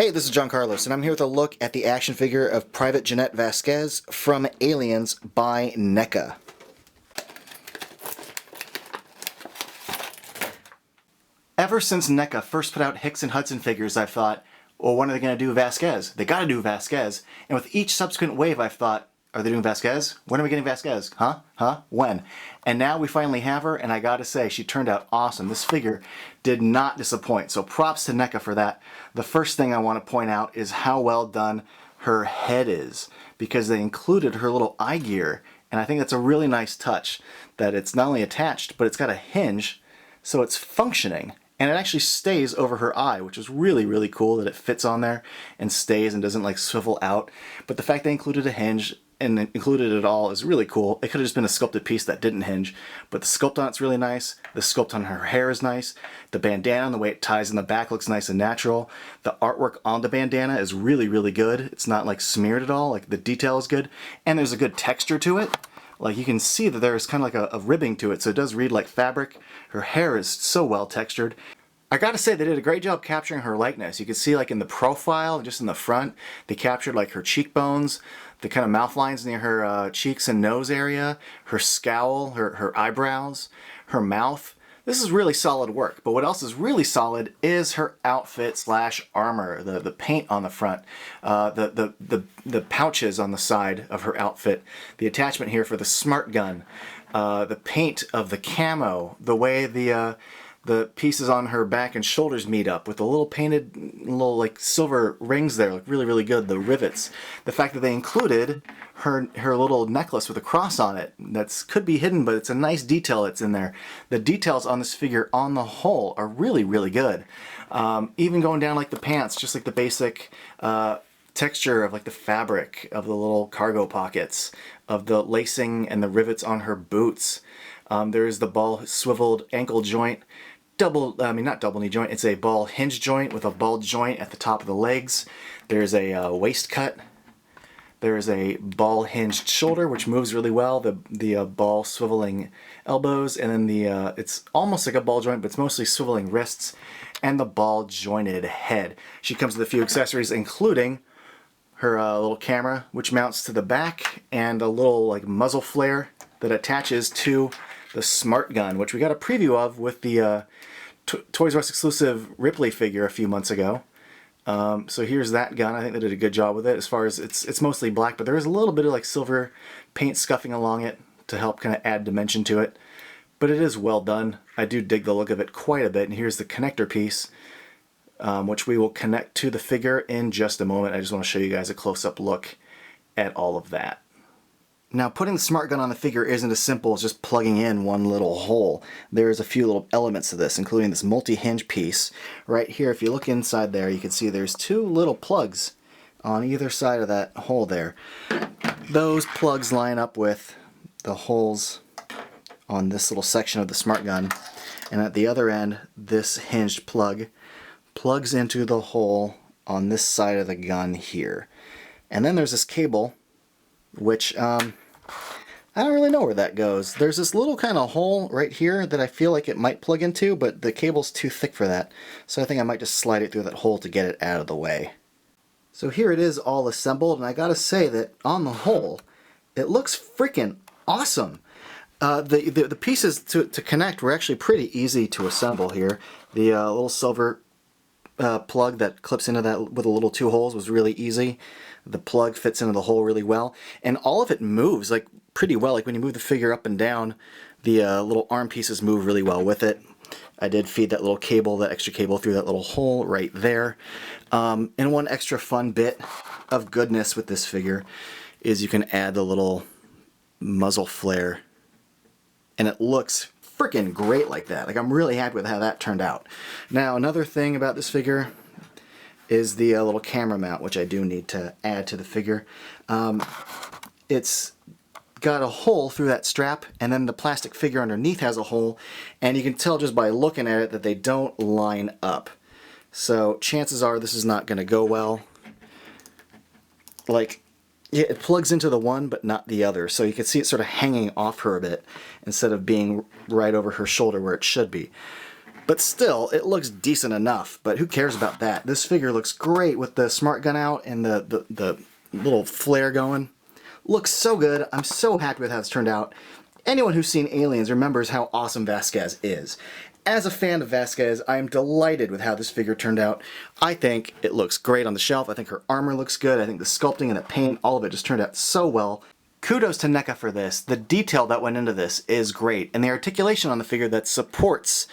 Hey, this is John Carlos, and I'm here with a look at the action figure of Private Jenette Vasquez from Aliens by NECA. Ever since NECA first put out Hicks and Hudson figures, I've thought, well, when are they going to do Vasquez? They got to do Vasquez. And with each subsequent wave, I've thought, are they doing Vasquez? When are we getting Vasquez? When? And now we finally have her, and I gotta say, she turned out awesome. This figure did not disappoint, so props to NECA for that. The first thing I want to point out is how well done her head is, because they included her little eye gear, and I think that's a really nice touch, that it's not only attached, but it's got a hinge, so it's functioning. And it actually stays over her eye, which is really, really cool that it fits on there and stays and doesn't like swivel out. But the fact they included a hinge and included it all is really cool. It could have just been a sculpted piece that didn't hinge, but the sculpt on it's really nice. The sculpt on her hair is nice. The bandana and the way it ties in the back looks nice and natural. The artwork on the bandana is really, really good. It's not like smeared at all. Like the detail is good. And there's a good texture to it. Like you can see that there's kind of like a ribbing to it, so it does read like fabric. Her hair is so well textured. I gotta say they did a great job capturing her likeness. You can see like in the profile, just in the front, they captured like her cheekbones, the kind of mouth lines near her cheeks and nose area, her scowl, her eyebrows, her mouth. This is really solid work, but what else is really solid is her outfit slash armor, the paint on the front, the pouches on the side of her outfit, the attachment here for the smart gun, the paint of the camo, the way the pieces on her back and shoulders meet up with the little painted little like silver rings there look really, really good. The rivets. The fact that they included her little necklace with a cross on it. That could be hidden, but it's a nice detail that's in there. The details on this figure on the whole are really, really good. Even going down like the pants, just like the basic texture of like the fabric of the little cargo pockets, of the lacing and the rivets on her boots. There's the ball swiveled ankle joint. Not double knee joint, it's a ball hinge joint with a ball joint at the top of the legs. There's a waist cut. There's a ball hinged shoulder, which moves really well. The ball swiveling elbows, and then it's almost like a ball joint, but it's mostly swiveling wrists, and the ball jointed head. She comes with a few accessories, including her little camera, which mounts to the back, and a little like muzzle flare that attaches to the smart gun, which we got a preview of with the Toys R Us exclusive Ripley figure a few months ago. So here's that gun. I think they did a good job with it. As far as it's mostly black, but there is a little bit of like silver paint scuffing along it to help kind of add dimension to it. But it is well done. I do dig the look of it quite a bit. And here's the connector piece, which we will connect to the figure in just a moment. I just want to show you guys a close-up look at all of that. Now, putting the smart gun on the figure isn't as simple as just plugging in one little hole. There's a few little elements to this, including this multi-hinge piece. Right here, if you look inside there, you can see there's two little plugs on either side of that hole there. Those plugs line up with the holes on this little section of the smart gun. And at the other end, this hinged plug plugs into the hole on this side of the gun here. And then there's this cable, which I don't really know where that goes. There's this little kind of hole right here that I feel like it might plug into, but the cable's too thick for that. So I think I might just slide it through that hole to get it out of the way. So here it is all assembled, and I gotta say that on the whole, it looks freaking awesome. The pieces to connect were actually pretty easy to assemble here. The little silver plug that clips into that with the little two holes was really easy. The plug fits into the hole really well, and all of it moves like pretty well. Like when you move the figure up and down, the little arm pieces move really well with it. I did feed that little cable, that extra cable, through that little hole right there. And one extra fun bit of goodness with this figure is you can add the little muzzle flare, and it looks freaking great like that. Like I'm really happy with how that turned out. Now another thing about this figure is the little camera mount, which I do need to add to the figure. It's got a hole through that strap, and then the plastic figure underneath has a hole, and you can tell just by looking at it that they don't line up. So chances are this is not going to go well. Like, yeah, it plugs into the one but not the other, so you can see it sort of hanging off her a bit instead of being right over her shoulder where it should be. But still, it looks decent enough, but who cares about that? This figure looks great with the smart gun out and the little flare going. Looks so good. I'm so happy with how it's turned out. Anyone who's seen Aliens remembers how awesome Vasquez is. As a fan of Vasquez, I am delighted with how this figure turned out. I think it looks great on the shelf. I think her armor looks good. I think the sculpting and the paint, all of it just turned out so well. Kudos to NECA for this. The detail that went into this is great, and the articulation on the figure that supports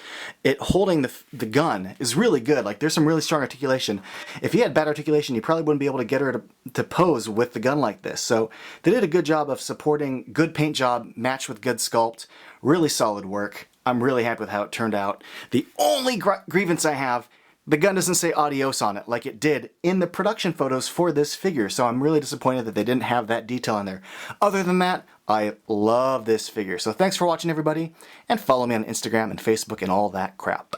it holding the gun is really good. Like, there's some really strong articulation. If you had bad articulation, you probably wouldn't be able to get her to pose with the gun like this. So they did a good job of supporting, good paint job matched with good sculpt. Really solid work. I'm really happy with how it turned out. The only grievance I have, the gun doesn't say adios on it like it did in the production photos for this figure, so I'm really disappointed that they didn't have that detail in there. Other than that, I love this figure. So thanks for watching, everybody, and follow me on Instagram and Facebook and all that crap.